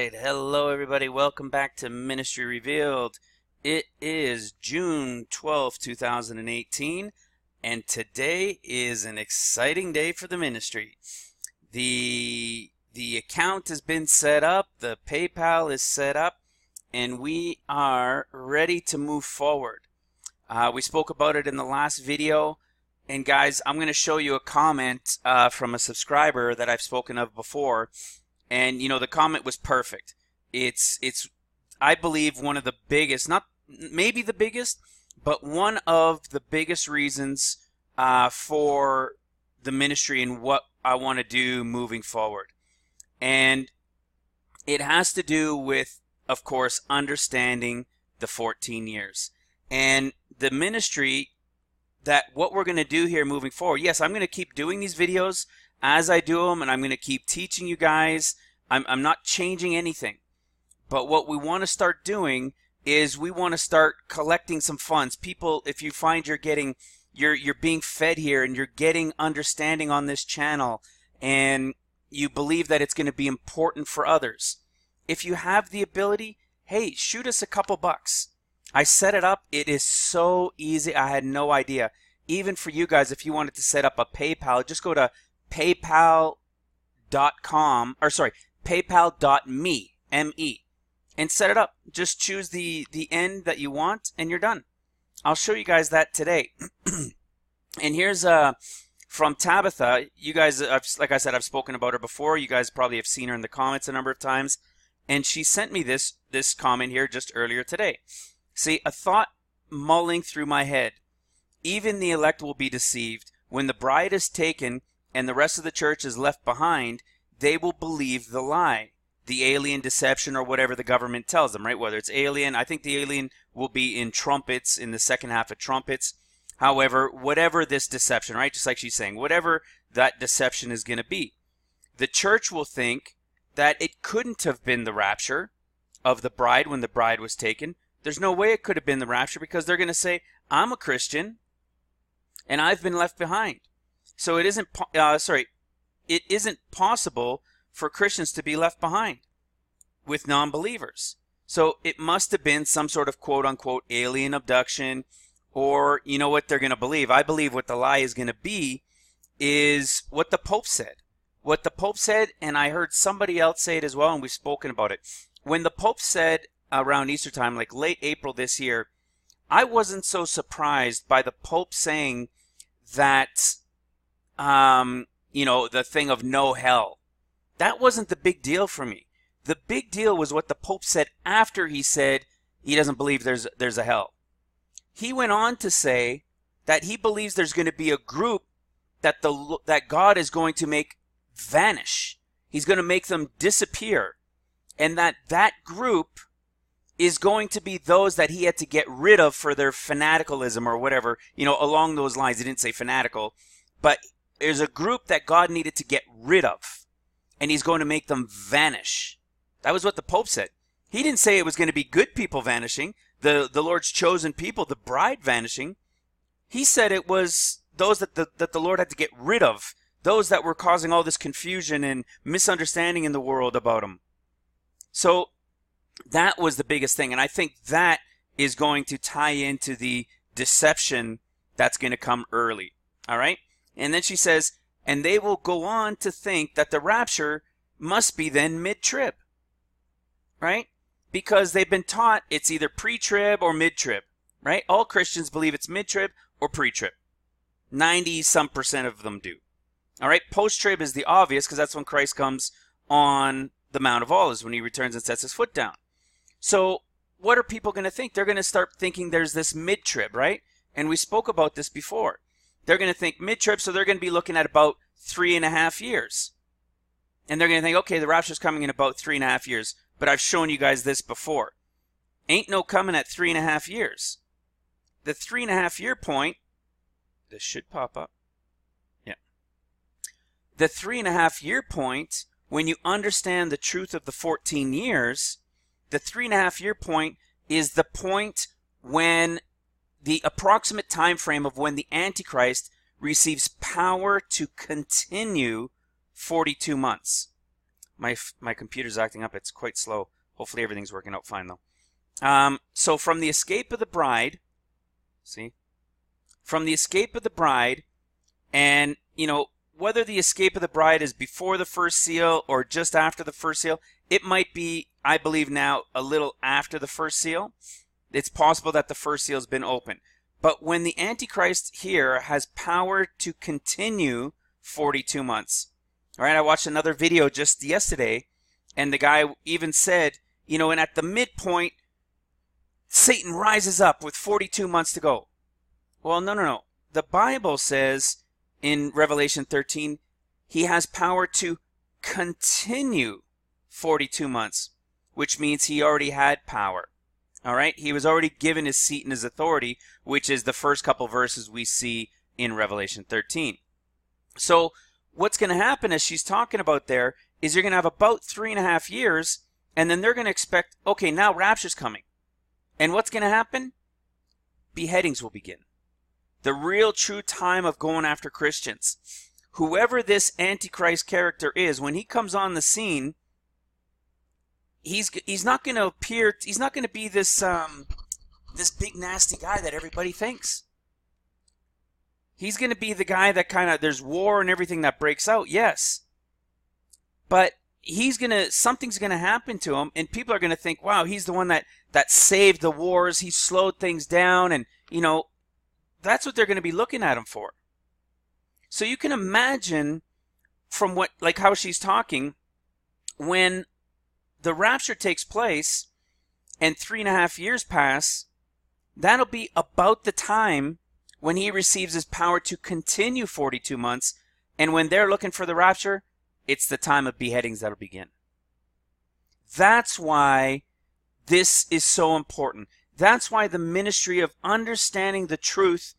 right. Hello, everybody. Welcome back to Ministry Revealed. It is June 12th, 2018, and today is an exciting day for the ministry. The account has been set up, the PayPal is set up, and we are ready to move forward. We spoke about it in the last video, and guys, I'm going to show you a comment from a subscriber that I've spoken of before. And, you know, the comment was perfect. It's I believe, one of the biggest, not maybe the biggest, but one of the biggest reasons for the ministry and what I want to do moving forward. And it has to do with, of course, understanding the 14 years. And the ministry, that what we're going to do here moving forward, yes, I'm going to keep doing these videos as I do them, and I'm going to keep teaching you guys. I'm not changing anything. But what we want to start doing is we want to start collecting some funds. People, if you find you're being fed here and you're getting understanding on this channel and you believe that it's going to be important for others, if you have the ability, hey, shoot us a couple bucks. I set it up. It is so easy. I had no idea. Even for you guys, if you wanted to set up a PayPal, just go to paypal.com, paypal.me, M-E, and set it up. Just choose the end that you want, and you're done. I'll show you guys that today. And here's from Tabitha. You guys, like I said, I've spoken about her before. You guys probably have seen her in the comments a number of times. And she sent me this comment here just earlier today. See, a thought mulling through my head. Even the elect will be deceived. When the bride is taken and the rest of the church is left behind, they will believe the lie, the alien deception, or whatever the government tells them, right? Whether it's alien, I think the alien will be in trumpets, in the second half of trumpets. However, whatever this deception, right? Just like she's saying, whatever that deception is going to be, the church will think that it couldn't have been the rapture of the bride when the bride was taken. There's no way it could have been the rapture, because they're going to say, I'm a Christian and I've been left behind. So it isn't possible for Christians to be left behind with non-believers. So it must have been some sort of quote-unquote alien abduction, or you know what they're going to believe. I believe what the lie is going to be is what the Pope said. What the Pope said, and I heard somebody else say it as well, and we've spoken about it. When the Pope said around Easter time, like late April this year, I wasn't so surprised by the Pope saying that, the thing of no hell. That wasn't the big deal for me. The big deal was what the Pope said after he said he doesn't believe there's a hell. He went on to say that he believes there's going to be a group that God is going to make vanish. He's going to make them disappear. And that group is going to be those that he had to get rid of for their fanaticism or whatever, along those lines. He didn't say fanatical, but there's a group that God needed to get rid of, and he's going to make them vanish. That was what the Pope said. He didn't say it was going to be good people vanishing, the Lord's chosen people, the bride vanishing. He said it was those that the Lord had to get rid of, those that were causing all this confusion and misunderstanding in the world about him. So that was the biggest thing, and I think that is going to tie into the deception that's going to come early. All right? And then she says, and they will go on to think that the rapture must be then mid-trib. Right? Because they've been taught it's either pre-trib or mid-trib. Right? All Christians believe it's mid-trib or pre-trib. 90-some% of them do. All right? Post-trib is the obvious, because that's when Christ comes on the Mount of Olives, when he returns and sets his foot down. So what are people going to think? They're going to start thinking there's this mid-trib, right? And we spoke about this before. They're going to think mid-trib, so they're going to be looking at about 3.5 years. And they're going to think, okay, the rapture's coming in about 3.5 years. But I've shown you guys this before. Ain't no coming at 3.5 years. The 3.5 year point, this should pop up. Yeah. The 3.5 year point, when you understand the truth of the 14 years, the 3.5 year point is the point when the approximate time frame of when the Antichrist receives power to continue 42 months. My computer's acting up. It's quite slow. Hopefully everything's working out fine though. So from the escape of the bride, see? From the escape of the bride, and whether the escape of the bride is before the first seal or just after the first seal, it might be, I believe now, a little after the first seal. It's possible that the first seal has been opened. But when the Antichrist here has power to continue 42 months. All right, I watched another video just yesterday, and the guy even said, and at the midpoint, Satan rises up with 42 months to go. Well, no. The Bible says in Revelation 13, he has power to continue 42 months, which means he already had power. All right, he was already given his seat and his authority, which is the first couple verses we see in Revelation 13. So what's going to happen, as she's talking about there, is you're going to have about 3.5 years, and then they're going to expect, okay, now rapture's coming. And what's going to happen? Beheadings will begin. The real true time of going after Christians. Whoever this Antichrist character is, when he comes on the scene, he's not going to appear, he's not going to be this this big nasty guy that everybody thinks. He's going to be the guy that there's war and everything that breaks out, yes. But something's going to happen to him, and people are going to think, wow, he's the one that saved the wars, he slowed things down, and, that's what they're going to be looking at him for. So you can imagine from how she's talking, when the rapture takes place and 3.5 years pass, that'll be about the time when he receives his power to continue 42 months. And when they're looking for the rapture, it's the time of beheadings that'll begin. That's why this is so important. That's why the ministry of understanding the truth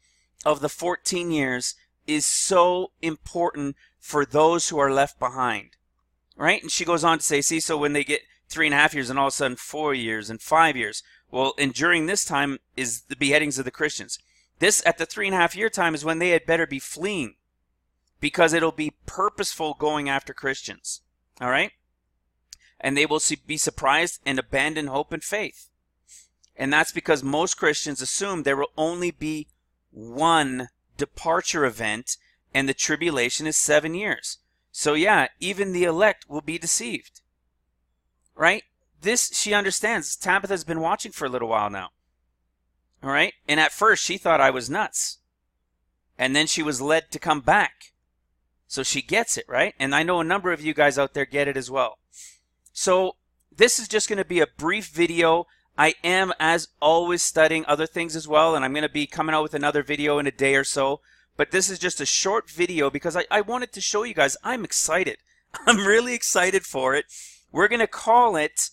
of the 14 years is so important for those who are left behind. Right? And she goes on to say, see, so when they get 3.5 years and all of a sudden 4 years and 5 years, well, and during this time is the beheadings of the Christians. This, at the 3.5 year time, is when they had better be fleeing, because it'll be purposeful going after Christians. All right? And they will be surprised and abandon hope and faith. And that's because most Christians assume there will only be one departure event, and the tribulation is 7 years. So yeah, even the elect will be deceived. Right? This, she understands. Tabitha's been watching for a little while now. All right? And at first, she thought I was nuts. And then she was led to come back. So she gets it, right? And I know a number of you guys out there get it as well. So this is just going to be a brief video. I am, as always, studying other things as well, and I'm going to be coming out with another video in a day or so. But this is just a short video because I wanted to show you guys I'm excited. I'm really excited for it. We're going to call it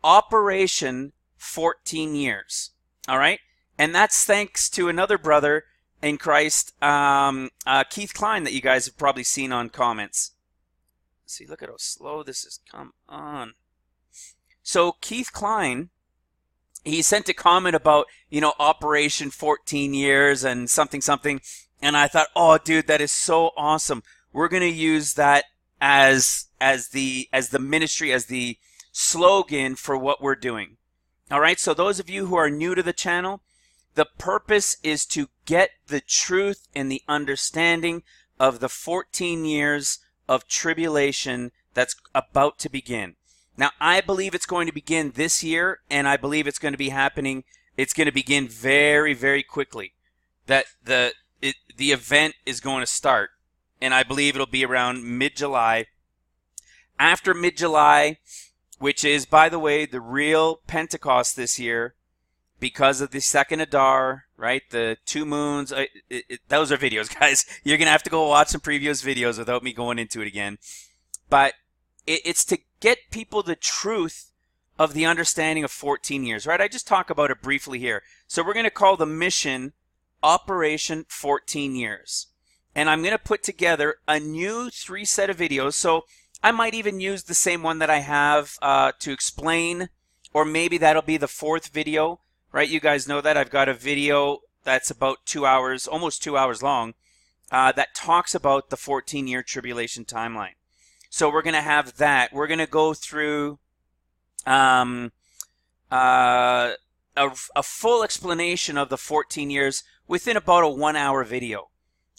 Operation 14 Years. All right? And that's thanks to another brother in Christ, Keith Klein, that you guys have probably seen on comments. See, look at how slow this is. Come on. So Keith Klein, he sent a comment about, Operation 14 Years and something. And I thought, oh, dude, that is so awesome. We're going to use that as the ministry, as the slogan for what we're doing. All right. So those of you who are new to the channel, the purpose is to get the truth and the understanding of the 14 years of tribulation that's about to begin. Now, I believe it's going to begin this year, and I believe it's going to be happening. It's going to begin very, very quickly. That the event is going to start, and I believe it'll be around mid-July. After mid-July, which is, by the way, the real Pentecost this year, because of the second Adar, right? The 2 moons. Those are videos, guys. You're going to have to go watch some previous videos without me going into it again. But it's to get people the truth of the understanding of 14 years, right? I just talk about it briefly here. So we're going to call the mission Operation 14 Years. And I'm going to put together a new 3 set of videos. So I might even use the same one that I have to explain, or maybe that'll be the 4th video, right? You guys know that I've got a video that's about 2 hours, almost 2 hours long, that talks about the 14-year tribulation timeline. So we're going to have that. We're going to go through a full explanation of the 14 years within about a 1-hour video.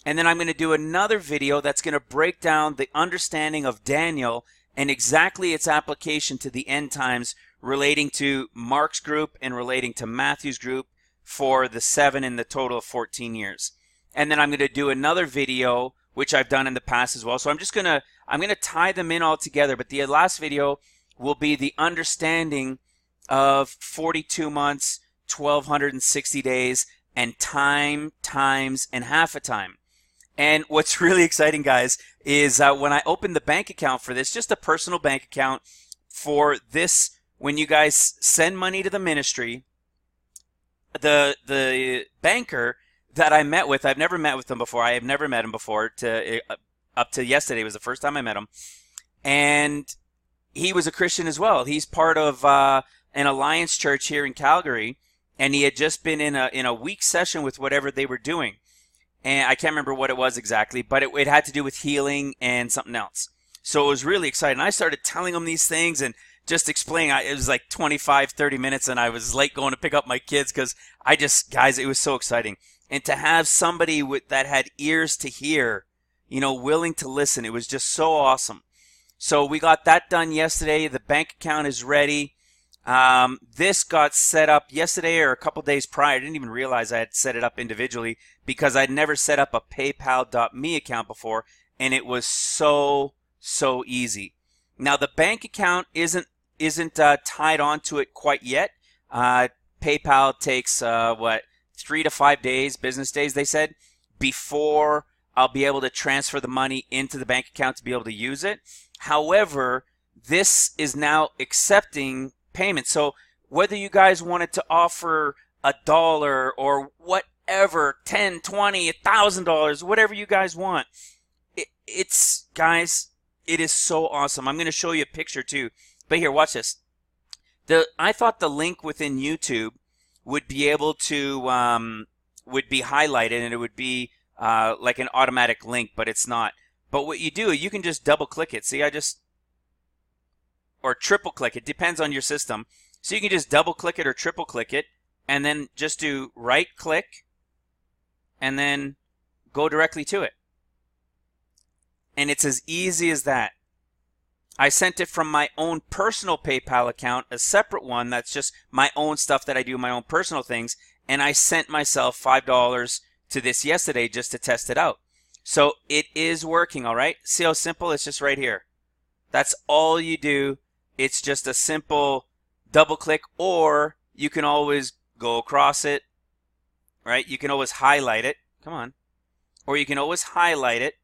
And then I'm going to do another video that's going to break down the understanding of Daniel and exactly its application to the end times, relating to Mark's group and relating to Matthew's group for the 7 in the total of 14 years. And then I'm going to do another video, which I've done in the past as well. So I'm going to tie them in all together. But the last video will be the understanding of 42 months, 1,260 days, and time, times, and half a time. And what's really exciting, guys, is when I opened the bank account for this, just a personal bank account for this, when you guys send money to the ministry, the banker that I met with, I've never met with him before. I have never met him before. Up to yesterday was the first time I met him. And he was a Christian as well. He's part of an Alliance church here in Calgary, and he had just been in a week session with whatever they were doing. And I can't remember what it was exactly, but it had to do with healing and something else. So it was really exciting. I started telling him these things and just explaining. It was like 25, 30 minutes, and I was late going to pick up my kids because guys, it was so exciting. And to have somebody that had ears to hear, willing to listen, it was just so awesome. So we got that done yesterday. The bank account is ready. This got set up yesterday or a couple days prior. I didn't even realize I had set it up individually because I'd never set up a PayPal.me account before, and it was so easy. Now the bank account isn't tied onto it quite yet. PayPal takes 3 to 5 days, business days, they said, before I'll be able to transfer the money into the bank account to be able to use it. However, this is now accepting payment. So whether you guys wanted to offer $1 or whatever, $10, $20, $1,000, whatever you guys want, guys, it is so awesome. I'm going to show you a picture too. But here, watch this. I thought the link within YouTube would be able to would be highlighted, and it would be like an automatic link, but it's not. But what you do, you can just double click it. See, or triple click it, depends on your system. So you can just double click it or triple click it, and then just do right click and then go directly to it. And it's as easy as that. I sent it from my own personal PayPal account, a separate one that's just my own stuff that I do, my own personal things, and I sent myself $5 to this yesterday just to test it out. So it is working, all right? See how simple? It's just right here. That's all you do. It's just a simple double click, or you can always go across it, right? You can always highlight it. Come on. Or you can always highlight it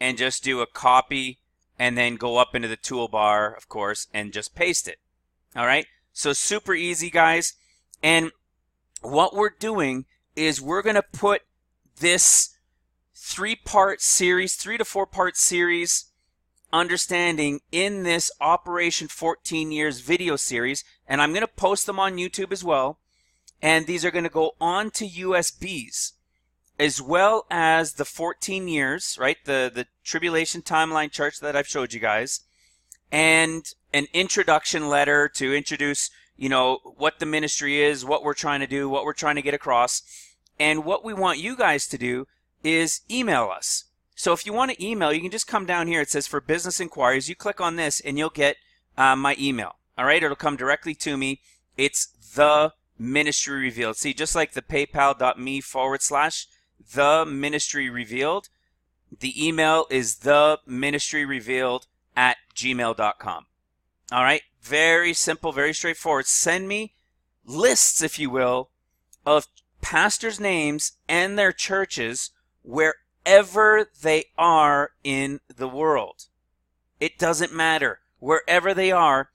and just do a copy and then go up into the toolbar, of course, and just paste it. All right? So super easy, guys. And what we're doing is we're going to put this 3-part series, 3 to 4-part series understanding in this Operation 14 Years video series, and I'm going to post them on YouTube as well. And these are going to go on to USBs, as well as the 14 years, right? The tribulation timeline chart that I've showed you guys, and an introduction letter to introduce, what the ministry is, what we're trying to do, what we're trying to get across. And what we want you guys to do is email us. So if you want to email, you can just come down here. It says for business inquiries. You click on this and you'll get my email. All right, it'll come directly to me. It's the ministry revealed. See, just like the paypal.me / the ministry revealed, the email is the ministry revealed @gmail.com. All right, very simple, very straightforward. Send me lists, if you will, of pastors' names and their churches wherever they are in the world. It doesn't matter wherever they are,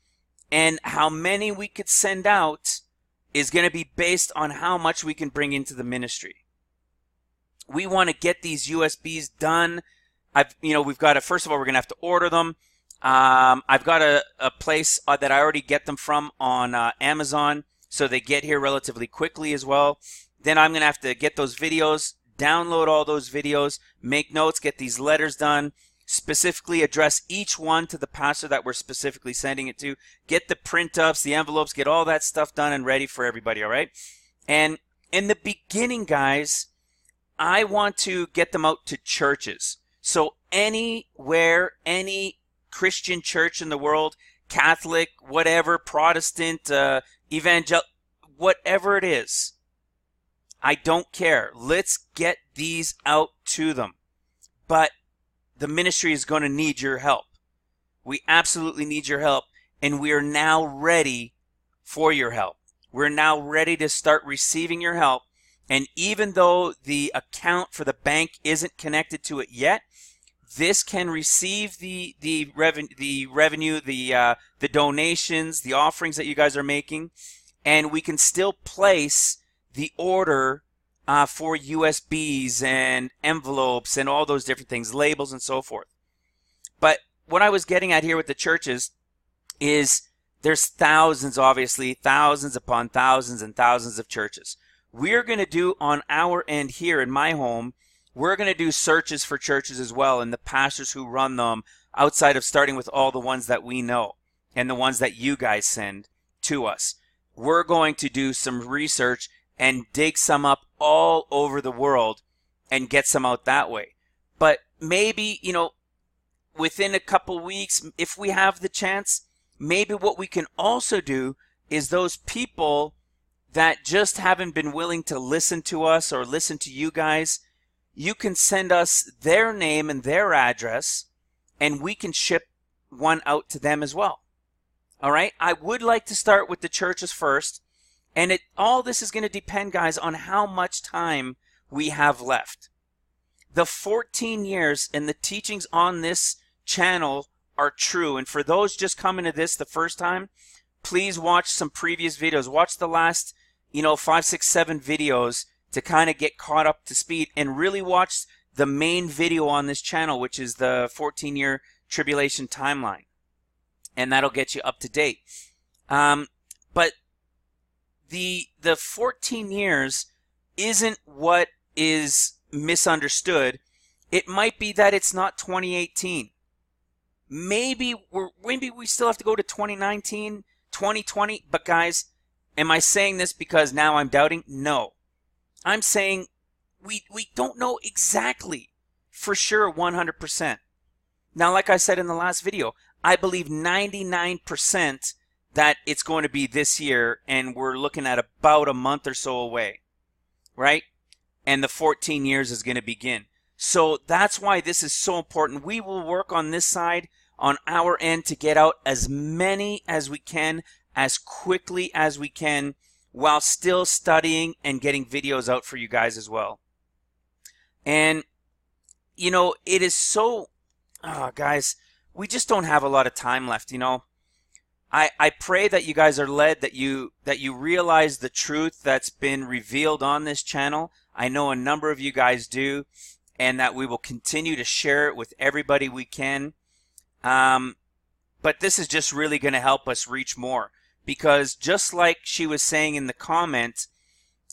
and how many we could send out is going to be based on how much we can bring into the ministry. We want to get these USBs done. We've got to, first of all, we're going to have to order them. I've got a place that I already get them from on Amazon, so they get here relatively quickly as well. Then I'm going to have to get those videos, download all those videos, make notes, get these letters done, specifically address each one to the pastor that we're specifically sending it to. Get the print-ups, the envelopes, get all that stuff done and ready for everybody, all right? And in the beginning, guys, I want to get them out to churches. So anywhere, any Christian church in the world, Catholic, whatever, Protestant, evangelical, whatever it is, I don't care. Let's get these out to them. But the ministry is going to need your help. We absolutely need your help, and we are now ready for your help. We're now ready to start receiving your help. And even though the account for the bank isn't connected to it yet, this can receive the revenue, the donations, the offerings that you guys are making, and we can still place the order for USBs and envelopes and all those different things, labels and so forth. But what I was getting at here with the churches is there's thousands, obviously, thousands upon thousands and thousands of churches. We're going to do on our end here in my home, we're going to do searches for churches as well and the pastors who run them, outside of starting with all the ones that we know and the ones that you guys send to us. We're going to do some research and dig some up all over the world and get some out that way. But maybe, within a couple weeks, if we have the chance, maybe what we can also do is those people that just haven't been willing to listen to us or listen to you guys, you can send us their name and their address, and we can ship one out to them as well. All right? I would like to start with the churches first, and all this is going to depend, guys, on how much time we have left. The 14 years and the teachings on this channel are true, and for those just coming to this the first time, please watch some previous videos. Watch the last 5, 6, 7 videos to kind of get caught up to speed, and really watch the main video on this channel, which is the 14-year tribulation timeline. And that'll get you up to date. But the 14 years isn't what is misunderstood. It might be that it's not 2018. Maybe we still have to go to 2019, 2020. But guys, am I saying this because now I'm doubting? No. I'm saying we don't know exactly for sure 100%. Now, like I said in the last video, I believe 99% that it's going to be this year, and we're looking at about a month or so away, right? And the 14 years is going to begin. So that's why this is so important. We will work on this side, on our end, to get out as many as we can, as quickly as we can, while still studying and getting videos out for you guys as well. And, it is so... guys, we just don't have a lot of time left, I pray that you guys are led, that you realize the truth that's been revealed on this channel. I know a number of you guys do, and that we will continue to share it with everybody we can. But this is just really going to help us reach more. Because just like she was saying in the comment,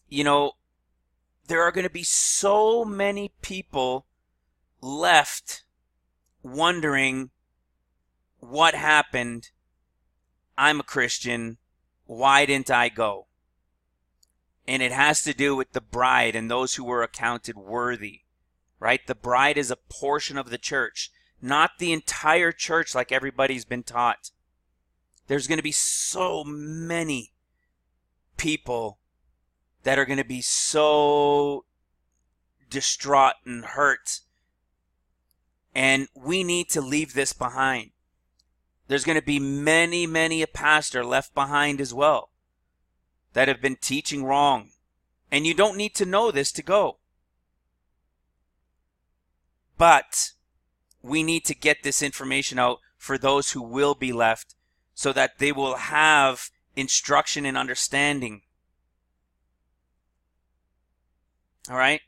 there are going to be so many people left wondering what happened. I'm a Christian. Why didn't I go? And it has to do with the bride and those who were accounted worthy, right? The bride is a portion of the church, not the entire church like everybody's been taught. There's going to be so many people that are going to be so distraught and hurt. And we need to leave this behind. There's going to be many a pastor left behind as well that have been teaching wrong. And you don't need to know this to go. But we need to get this information out for those who will be left, so that they will have instruction and understanding. All right?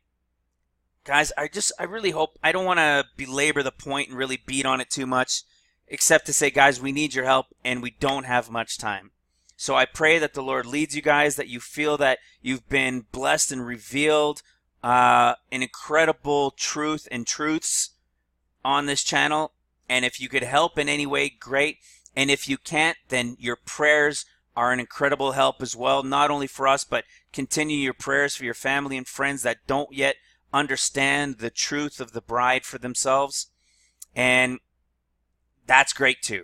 Guys, I really hope, I don't want to belabor the point and really beat on it too much, except to say, guys, we need your help and we don't have much time. So I pray that the Lord leads you guys, that you feel that you've been blessed and revealed an incredible truth and truths on this channel. And if you could help in any way, great. And if you can't, then your prayers are an incredible help as well. Not only for us, but continue your prayers for your family and friends that don't yet understand the truth of the bride for themselves. And that's great too.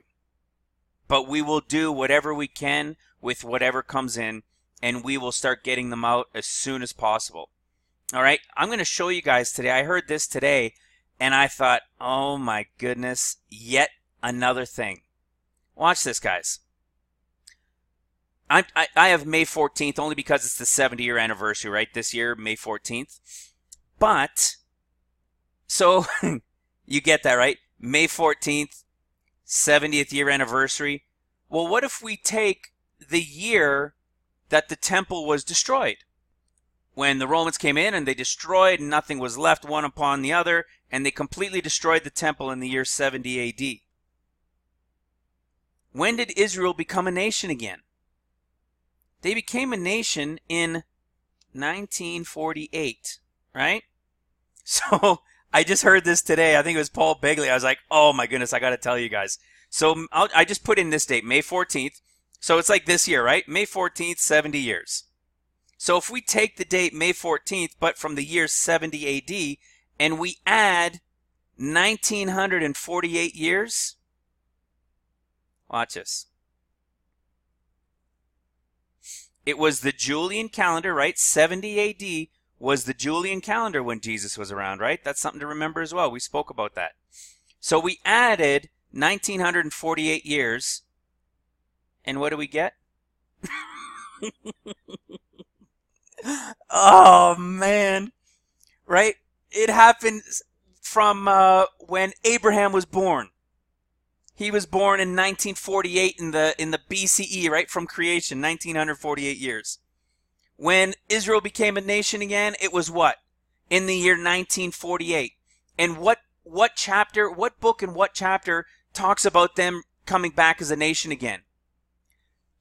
But we will do whatever we can with whatever comes in, and we will start getting them out as soon as possible. All right, I'm going to show you guys today. I heard this today, and I thought, oh my goodness, yet another thing. Watch this, guys. I have May 14th only because it's the 70-year anniversary, right? This year, May 14th. But, so, you get that, right? May 14th, 70th year anniversary. Well, what if we take the year that the temple was destroyed? When the Romans came in and they destroyed, nothing was left one upon the other, and they completely destroyed the temple in the year 70 AD. When did Israel become a nation again? They became a nation in 1948, right? So, I just heard this today. I think it was Paul Begley. I was like, oh my goodness, I got to tell you guys. So, I just put in this date, May 14th. So, it's like this year, right? May 14th, 70 years. So, if we take the date May 14th, but from the year 70 AD, and we add 1948 years, watch this. It was the Julian calendar, right? 70 AD was the Julian calendar when Jesus was around, right? That's something to remember as well. We spoke about that. So we added 1948 years, and what do we get? Oh, man. Right? It happened from when Abraham was born. He was born in 1948 in the BCE, right? From creation, 1948 years. When Israel became a nation again, it was what? In the year 1948. And what chapter, what book and what chapter talks about them coming back as a nation again?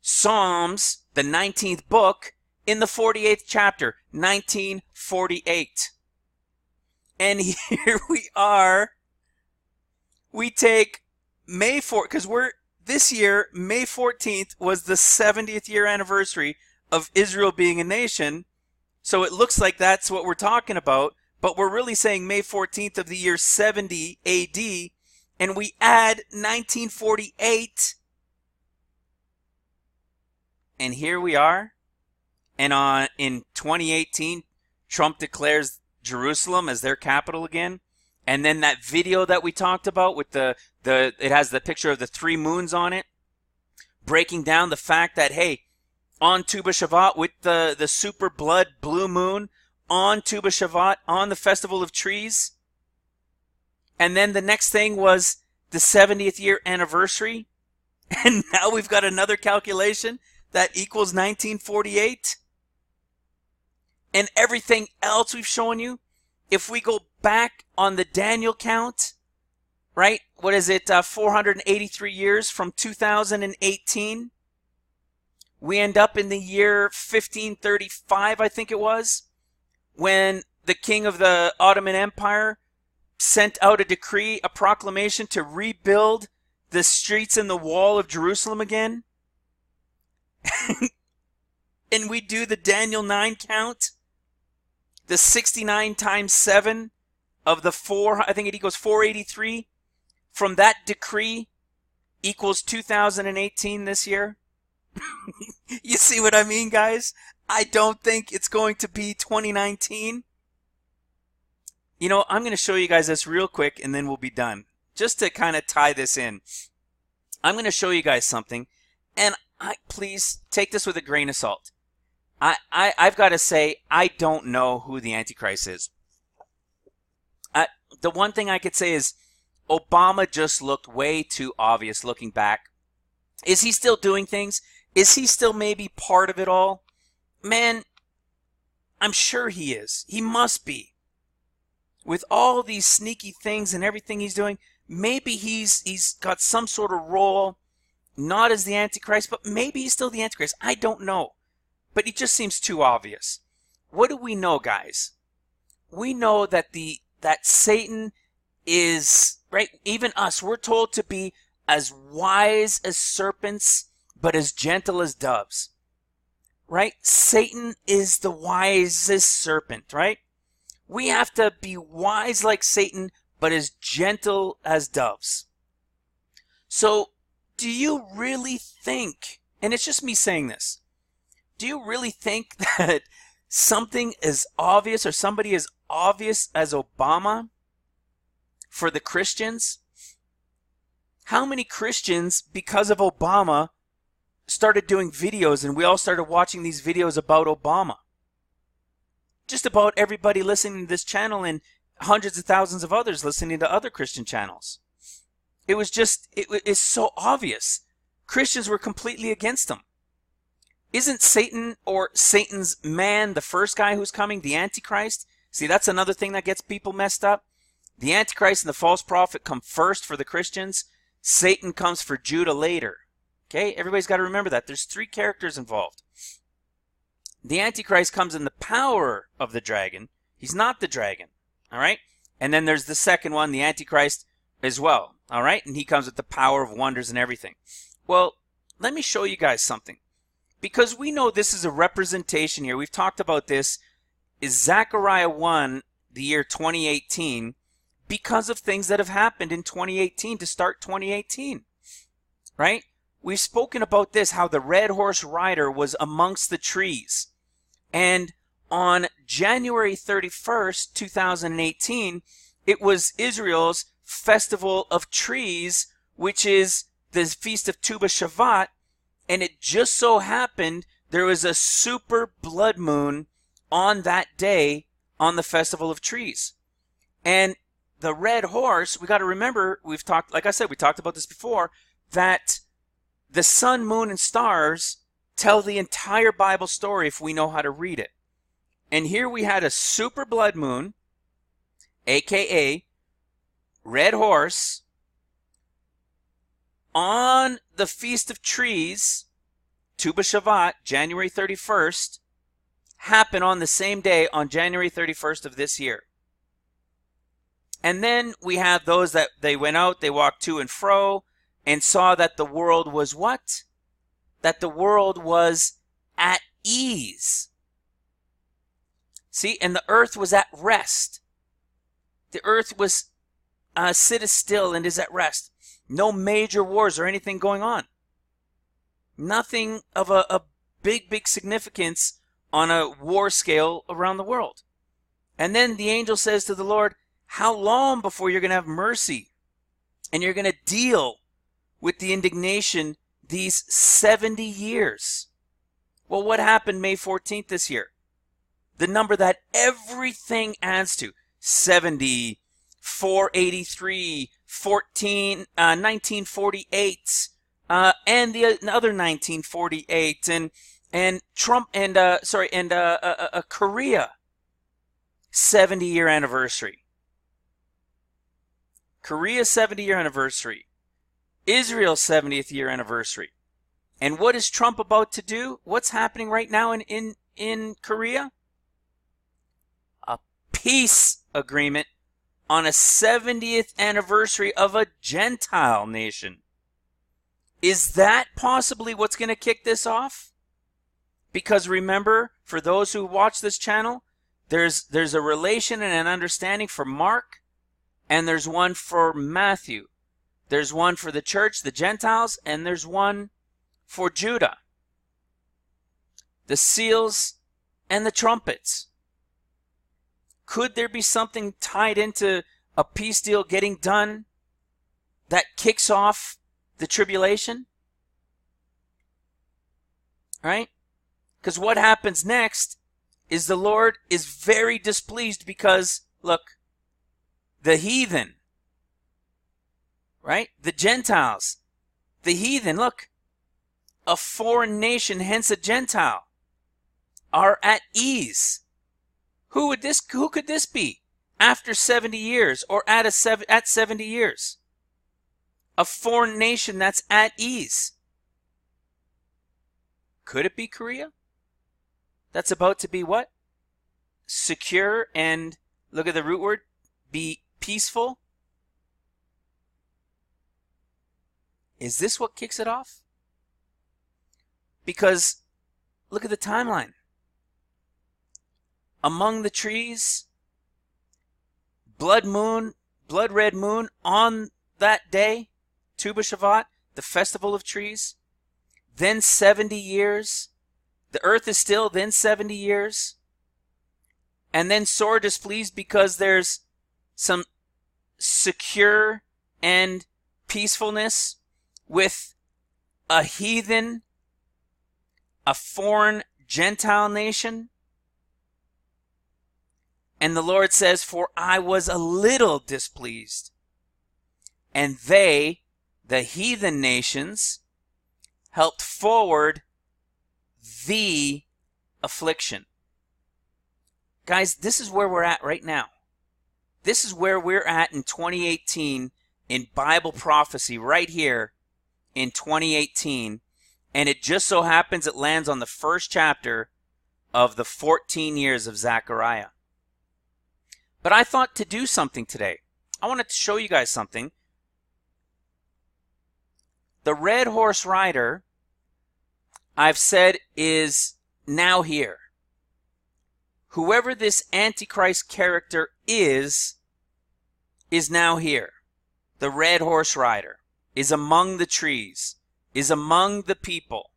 Psalms, the 19th book, in the 48th chapter, 1948. And here we are. We take May 4th, because this year, May 14th was the 70th year anniversary of Israel being a nation. So it looks like that's what we're talking about, but we're really saying May 14th of the year 70 AD, and we add 1948, and here we are. And in 2018, Trump declares Jerusalem as their capital again. And then that video that we talked about with it has the picture of the 3 moons on it, breaking down the fact that, hey, on Tu B'Shavat with the super blood blue moon, on Tu B'Shavat, on the Festival of Trees. And then the next thing was the 70th year anniversary. And now we've got another calculation that equals 1948. And everything else we've shown you, if we go back on the Daniel count, right? What is it? 483 years from 2018. We end up in the year 1535, I think it was, when the king of the Ottoman Empire sent out a decree, a proclamation to rebuild the streets and the wall of Jerusalem again. And we do the Daniel 9 count, the 69 times 7 of the 4, I think it equals 483. From that decree equals 2018 this year. You see what I mean, guys? I don't think it's going to be 2019. You know, I'm going to show you guys this real quick and then we'll be done. Just to kind of tie this in. I'm going to show you guys something. And please take this with a grain of salt. I've got to say, I don't know who the Antichrist is. The one thing I could say is Obama just looked way too obvious looking back. Is he still doing things? Is he still maybe part of it all? Man, I'm sure he is. He must be. With all these sneaky things and everything he's doing, maybe he's got some sort of role, not as the Antichrist, but maybe he's still the Antichrist. I don't know. But he just seems too obvious. What do we know, guys? We know that that Satan is right? Even us, we're told to be as wise as serpents, but as gentle as doves, right? Satan is the wisest serpent, right? We have to be wise like Satan, but as gentle as doves. So, do you really think, and it's just me saying this, do you really think that something as obvious or somebody as obvious as Obama for the Christians? How many Christians, because of Obama, started doing videos and we all started watching these videos about Obama? Just about everybody listening to this channel and hundreds of thousands of others listening to other Christian channels. It was just, it's so obvious. Christians were completely against him. Isn't Satan or Satan's man the first guy who's coming, the Antichrist? See, that's another thing that gets people messed up. The Antichrist and the false prophet come first for the Christians. Satan comes for Judah later. Okay, everybody's got to remember that. There's three characters involved. The Antichrist comes in the power of the dragon. He's not the dragon. All right? And then there's the second one, the Antichrist as well. All right? And he comes with the power of wonders and everything. Well, let me show you guys something. Because we know this is a representation here. We've talked about this. Is Zechariah 1, the year 2018, because of things that have happened in 2018 to start 2018. Right? We've spoken about this, how the red horse rider was amongst the trees. And on January 31st, 2018, it was Israel's Festival of Trees, which is the Feast of Tu B'Shavat. And it just so happened there was a super blood moon on that day on the Festival of Trees. And the red horse, we got to remember, we've talked, like I said, we talked about this before, that the sun, moon, and stars tell the entire Bible story if we know how to read it. And here we had a super blood moon, aka red horse, on the Feast of Trees, Tu B'Shavat, January 31st, happen on the same day on January 31st of this year. And then we have those that they went out, they walked to and fro, and saw that the world was what? That the world was at ease. See, and the earth was at rest. The earth was sitteth still and is at rest. No major wars or anything going on. Nothing of a big significance on a war scale around the world. And then the angel says to the Lord, how long before you're going to have mercy and you're going to deal with the indignation these 70 years? Well, what happened May 14th this year? The number that everything adds to, 70, 483, 1948, and the other 1948, and Trump, and Korea, 70-year anniversary. Korea's 70-year anniversary. Israel's 70th year anniversary. And what is Trump about to do? What's happening right now in Korea? A peace agreement on a 70th anniversary of a Gentile nation. Is that possibly what's going to kick this off? Because remember, for those who watch this channel, there's a relation and an understanding for Mark, and there's one for Matthew. There's one for the church, the Gentiles, and there's one for Judah. The seals and the trumpets. Could there be something tied into a peace deal getting done that kicks off the tribulation? Right? Because what happens next is the Lord is very displeased because, look, the heathen, right? The Gentiles, the heathen, look, a foreign nation, hence a Gentile, are at ease. Who could this be? After 70 years or at 70 years? A foreign nation that's at ease. Could it be Korea? That's about to be what? Secure and, look at the root word, be peaceful. Is this what kicks it off? Because look at the timeline. Among the trees, blood red moon on that day, Tu B'Shavat, the festival of trees. Then 70 years. The earth is still, then 70 years. And then Sor displeased because there's some secure and peacefulness with a heathen, a foreign Gentile nation. And the Lord says, for I was a little displeased. And they, the heathen nations, helped forward the affliction. Guys, this is where we're at right now. This is where we're at in 2018 in Bible prophecy right here in 2018. And it just so happens it lands on the first chapter of the 14 years of Zechariah. But I thought to do something today. I wanted to show you guys something. The red horse rider, I've said, is now here. Whoever this Antichrist character is now here. The red horse rider is among the trees, is among the people.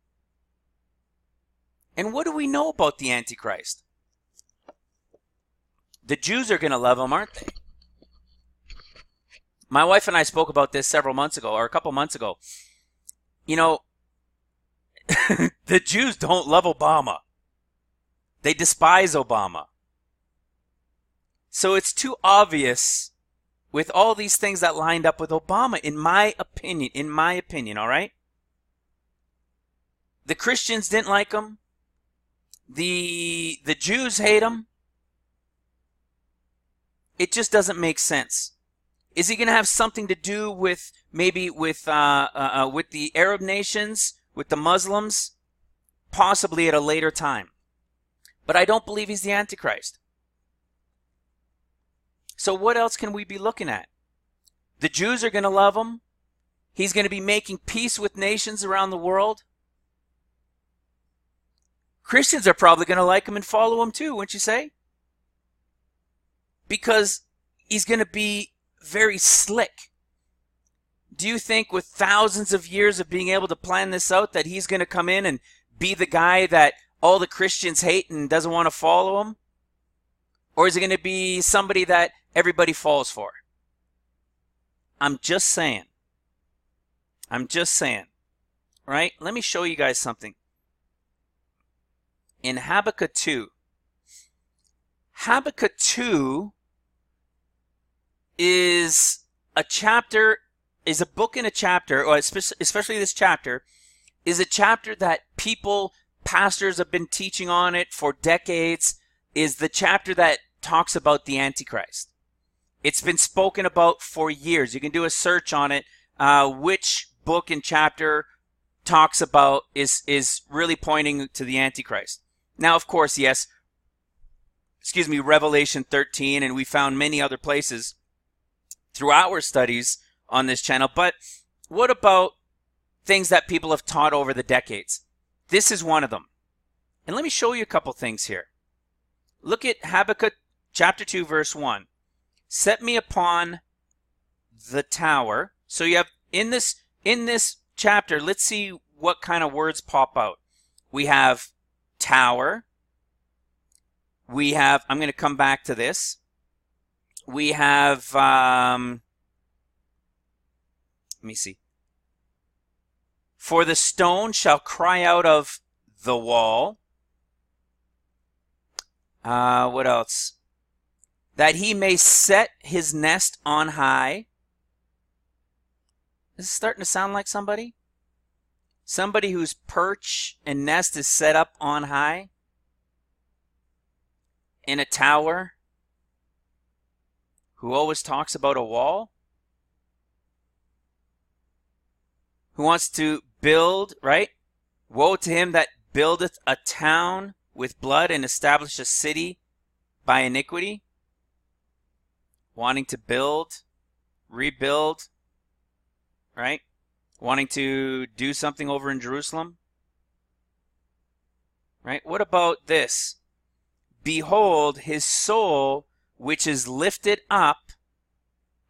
And what do we know about the Antichrist? The Jews are going to love him, aren't they? My wife and I spoke about this several months ago, or a couple months ago. You know, the Jews don't love Obama. They despise Obama. So it's too obvious with all these things that lined up with Obama, in my opinion, all right? The Christians didn't like him. The Jews hate him. It just doesn't make sense. Is he going to have something to do with maybe with the Arab nations, with the Muslims? Possibly at a later time. But I don't believe he's the Antichrist. So what else can we be looking at? The Jews are going to love him. He's going to be making peace with nations around the world. Christians are probably going to like him and follow him too, wouldn't you say? Because he's going to be very slick. Do you think with thousands of years of being able to plan this out that he's going to come in and be the guy that all the Christians hate and doesn't want to follow him? Or is it going to be somebody that everybody falls for? I'm just saying. Right? Let me show you guys something. In Habakkuk 2. Habakkuk 2 is a chapter, is a book in a chapter, or especially this chapter, is a chapter that pastors have been teaching on it for decades, is the chapter that talks about the Antichrist. It's been spoken about for years. You can do a search on it. Which book and chapter talks about, is really pointing to the Antichrist. Now, of course, yes, Revelation 13, and we found many other places through our studies on this channel. But what about things that people have taught over the decades? This is one of them. And let me show you a couple things here. Look at Habakkuk chapter 2, verse 1. Set me upon the tower. So you have in this chapter, let's see what kind of words pop out. We have tower. We have, I'm going to come back to this. We have, let me see. For the stone shall cry out of the wall. What else? That he may set his nest on high. Is this starting to sound like somebody? Somebody whose perch and nest is set up on high? In a tower? Who always talks about a wall? Who wants to build, right? Woe to him that buildeth a town with blood and establish a city by iniquity. Wanting to build, rebuild, right? wanting to do something over in Jerusalem? Right? What about this? Behold, his soul, which is lifted up.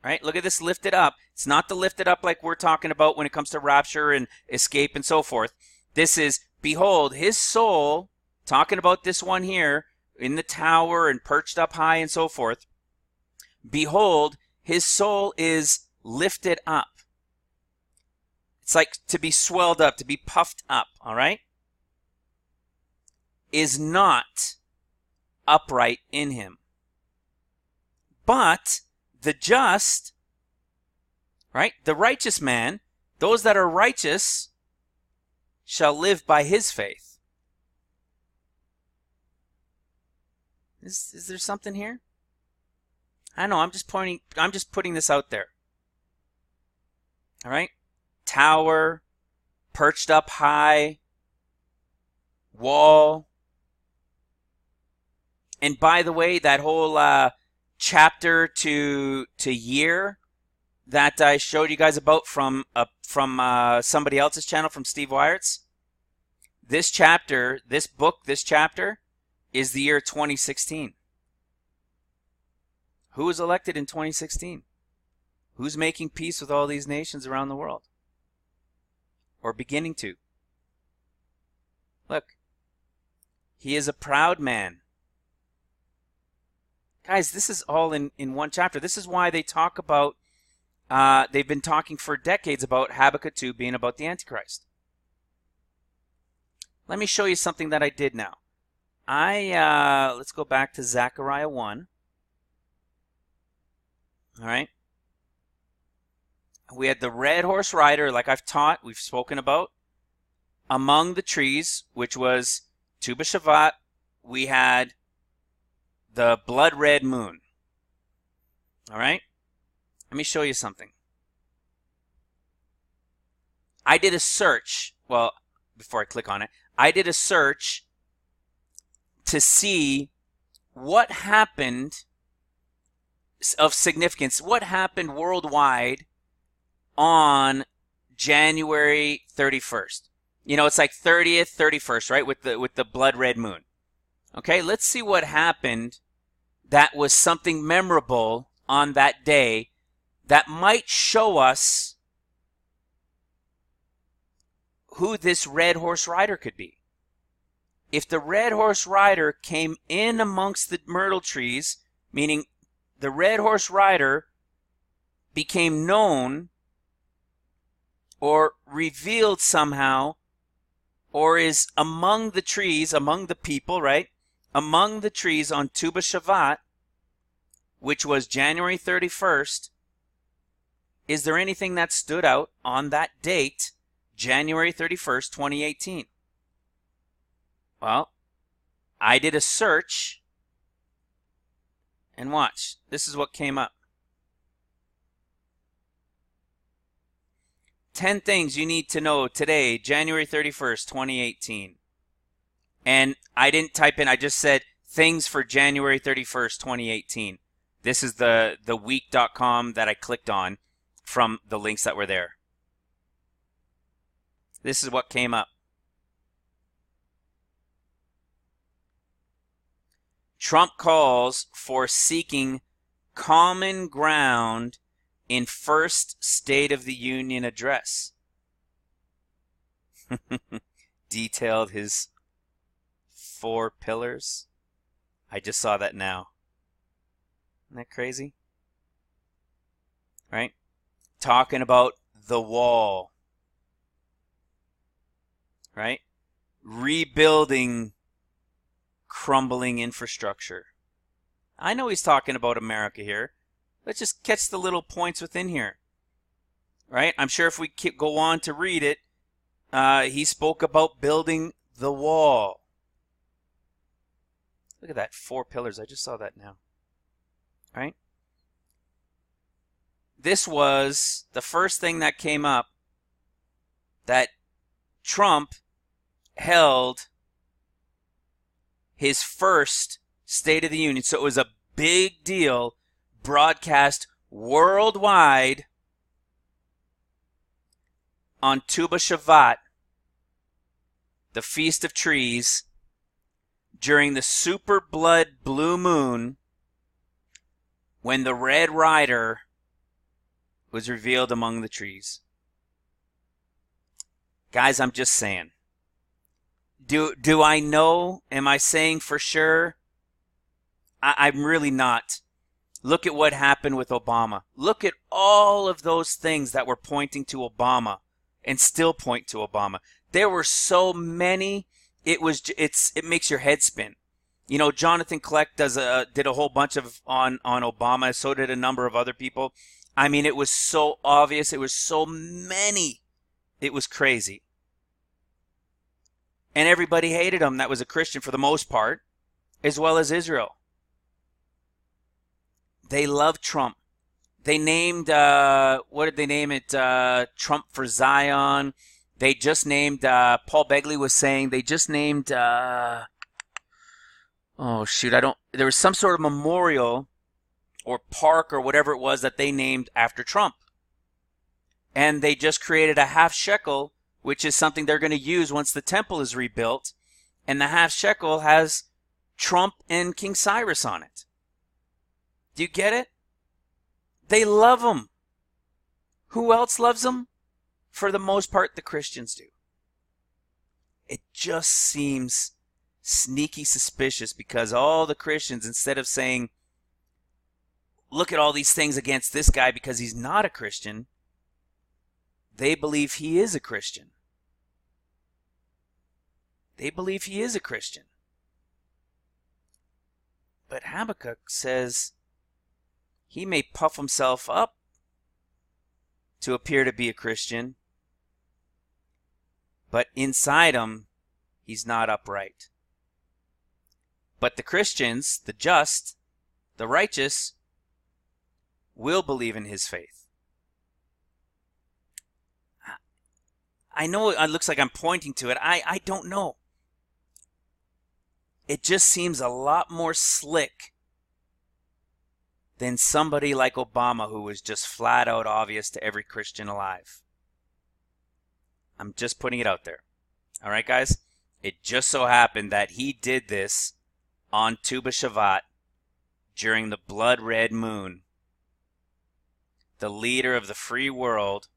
Right? Look at this, lifted up. It's not the lifted up like we're talking about when it comes to rapture and escape and so forth. This is, behold, his soul, talking about this one here, in the tower and perched up high and so forth. Behold, his soul is lifted up. It's like to be swelled up, to be puffed up, all right? Is not upright in him. But the just, right, the righteous man, those that are righteous, shall live by his faith. Is there something here? I know, I'm just putting this out there. All right? Tower, perched up high, wall. And by the way, that whole chapter to year that I showed you guys about from somebody else's channel, from Steve Wyert's, this chapter is the year 2016. Who was elected in 2016? Who's making peace with all these nations around the world? Or beginning to? Look, he is a proud man. Guys, this is all in one chapter. This is why they talk about, they've been talking for decades about Habakkuk 2 being about the Antichrist. Let me show you something that I did now. Let's go back to Zechariah 1. All right. We had the red horse rider, like I've taught, we've spoken about. Among the trees, which was Tu B'Shavat, we had the blood red moon. All right? Let me show you something. I did a search. Well, before I click on it, I did a search to see what happened of significance, what happened worldwide on January 31st. You know, it's like 30th, 31st, right? With the blood red moon. Okay, let's see what happened that was something memorable on that day that might show us who this red horse rider could be. If the red horse rider came in amongst the myrtle trees, meaning the red horse rider became known or revealed somehow, or is among the trees, among the people, right? Among the trees on Tu B'Shavat, which was January 31st, is there anything that stood out on that date, January 31st, 2018? Well, I did a search, and watch. This is what came up. 10 things you need to know today, January 31st, 2018. And I didn't type in, I just said things for January 31st, 2018. This is the week.com that I clicked on from the links that were there. This is what came up. Trump calls for seeking common ground in first State of the Union address. Detailed his 4 pillars. I just saw that now. Isn't that crazy? Right? Talking about the wall. Right? Rebuilding crumbling infrastructure. I know he's talking about America here. Let's just catch the little points within here. Right? I'm sure if we go on to read it, he spoke about building the wall. Look at that, 4 pillars. I just saw that now. Right? This was the first thing that came up that Trump held his first State of the Union. So it was a big deal, broadcast worldwide. on Tu B'Shavat, the Feast of Trees, during the super blood blue moon, when the Red Rider was revealed among the trees. Guys, I'm just saying. Do I know? Am I saying for sure? I'm really not. Look at what happened with Obama. Look at all of those things that were pointing to Obama and still point to Obama. There were so many. It makes your head spin. You know, Jonathan Kleck did a whole bunch of on Obama. So did a number of other people. I mean, it was so obvious. It was so many. It was crazy. And everybody hated him that was a Christian for the most part, as well as Israel. They loved Trump. They named, what did they name it? Trump for Zion. They just named, Paul Begley was saying, they just named, there was some sort of memorial or park or whatever it was that they named after Trump. And they just created a half shekel, which is something they're going to use once the temple is rebuilt. And the half shekel has Trump and King Cyrus on it. Do you get it? They love him. Who else loves him? For the most part, the Christians do. It just seems sneaky suspicious because all the Christians, instead of saying, look at all these things against this guy because he's not a Christian, they believe he is a Christian. They believe he is a Christian. But Habakkuk says he may puff himself up to appear to be a Christian, but inside him, he's not upright. But the Christians, the just, the righteous, will believe in his faith. I know it looks like I'm pointing to it. I don't know. It just seems a lot more slick than somebody like Obama, who was just flat out obvious to every Christian alive. I'm just putting it out there. All right, guys? It just so happened that he did this on Tu B'Shavat during the blood red moon. The leader of the free world,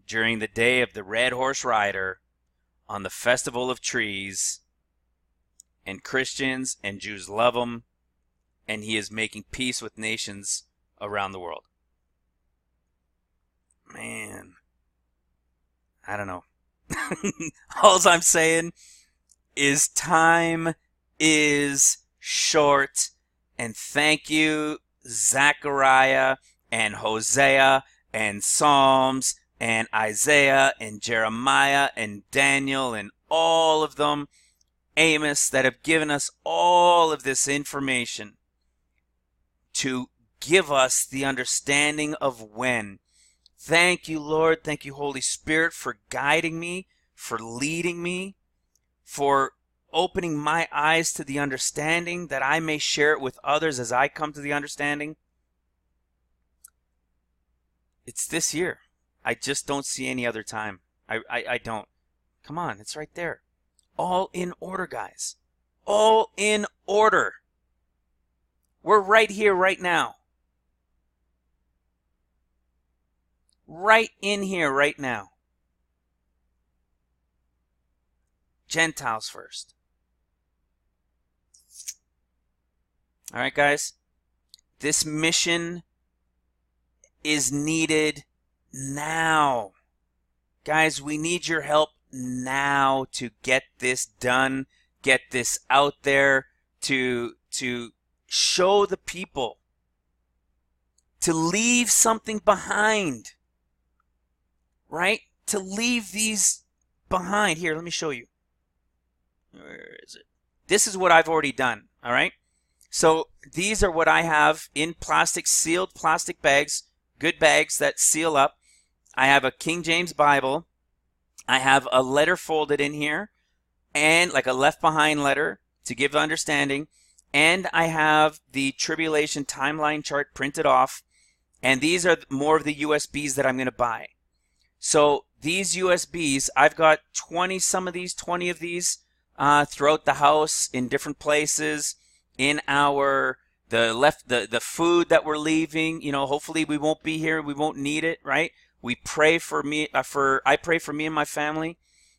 during the day of the red horse rider, on the festival of trees, and Christians and Jews love him, and he is making peace with nations around the world. Man, I don't know. All I'm saying is time is short, and thank you, Zechariah and Hosea and Psalms and Isaiah and Jeremiah and Daniel and all of them, Amos, that have given us all of this information to give us the understanding of when. Thank you, Lord. Thank you, Holy Spirit, for guiding me, for leading me, for opening my eyes to the understanding that I may share it with others as I come to the understanding. It's this year. I just don't see any other time. I don't. Come on, it's right there. All in order, guys. All in order. We're right here, right now. Right in here, right now. Gentiles first. All right, guys? This mission is needed now. Guys, we need your help now to get this done, get this out there, to show the people, to leave something behind, right? To leave these behind. Here, let me show you. Where is it? This is what I've already done, all right? So these are what I have in plastic, sealed plastic bags, good bags that seal up. I have a King James Bible. I have a letter folded in here, and like a left behind letter to give understanding. And I have the tribulation timeline chart printed off. And these are more of the USBs that I'm going to buy. So these USBs, I've got 20 of these throughout the house in different places. In the food that we're leaving, hopefully we won't be here, we won't need it, right? We pray for me, I pray for me and my family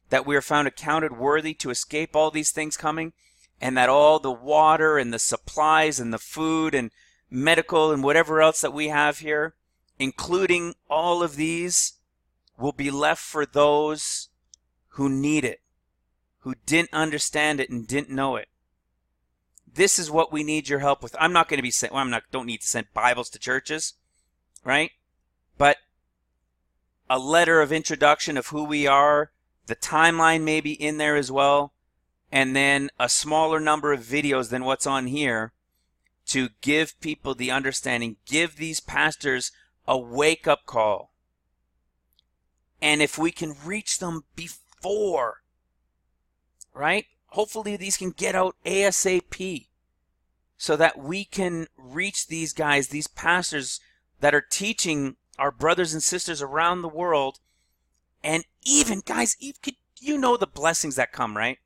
that we are found accounted worthy to escape all these things coming, and that all the water and the supplies and the food and medical and whatever else that we have here, including all of these, will be left for those who need it, who didn't understand it and didn't know it. This is what we need your help with. I'm not going to be saying, don't need to send Bibles to churches, right? But a letter of introduction of who we are, the timeline may be in there as well, and then a smaller number of videos than what's on here to give people the understanding, give these pastors a wake-up call. And if we can reach them before, right? Hopefully these can get out ASAP so that we can reach these guys, these pastors that are teaching our brothers and sisters around the world. And even, guys, you know the blessings that come, right?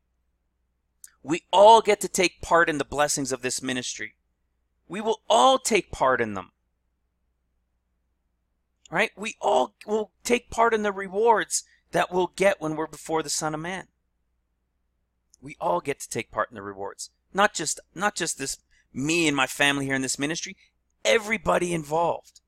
We all get to take part in the blessings of this ministry. We will all take part in them. Right? We all will take part in the rewards that we'll get when we're before the Son of Man. We all get to take part in the rewards. Not just this, me and my family here in this ministry. Everybody involved.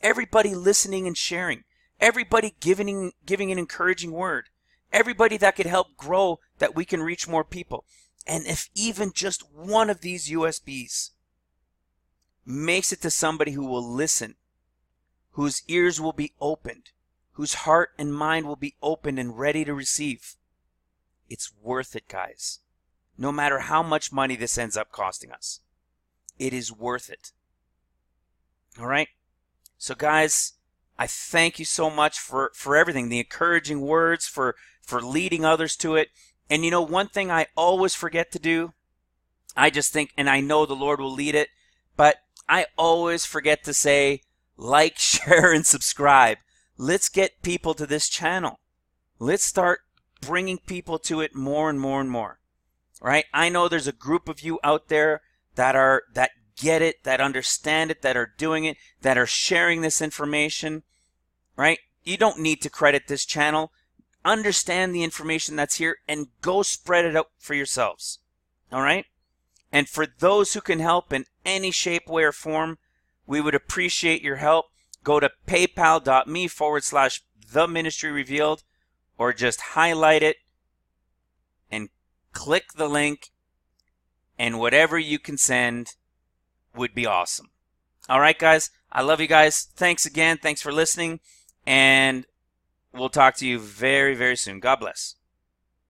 Everybody listening and sharing. Everybody giving an encouraging word. Everybody that could help grow, that we can reach more people. And if even just one of these USBs makes it to somebody who will listen, whose ears will be opened, whose heart and mind will be open and ready to receive, it's worth it, guys. No matter how much money this ends up costing us, it is worth it. All right? So, guys, I thank you so much for everything, the encouraging words, for leading others to it. And one thing I always forget to do, I just think, and I know the Lord will lead it, but I always forget to say, like, share, and subscribe. Let's get people to this channel. Let's start bringing people to it more and more and more. Right? I know there's a group of you out there that get it, that understand it, that are doing it, that are sharing this information. Right? You don't need to credit this channel. Understand the information that's here and go spread it out for yourselves. All right? And for those who can help in any shape, way, or form, we would appreciate your help. Go to paypal.me/theministryrevealed, or just highlight it and click the link, and whatever you can send would be awesome. All right, guys. I love you guys. Thanks again. Thanks for listening. And we'll talk to you very, very soon. God bless.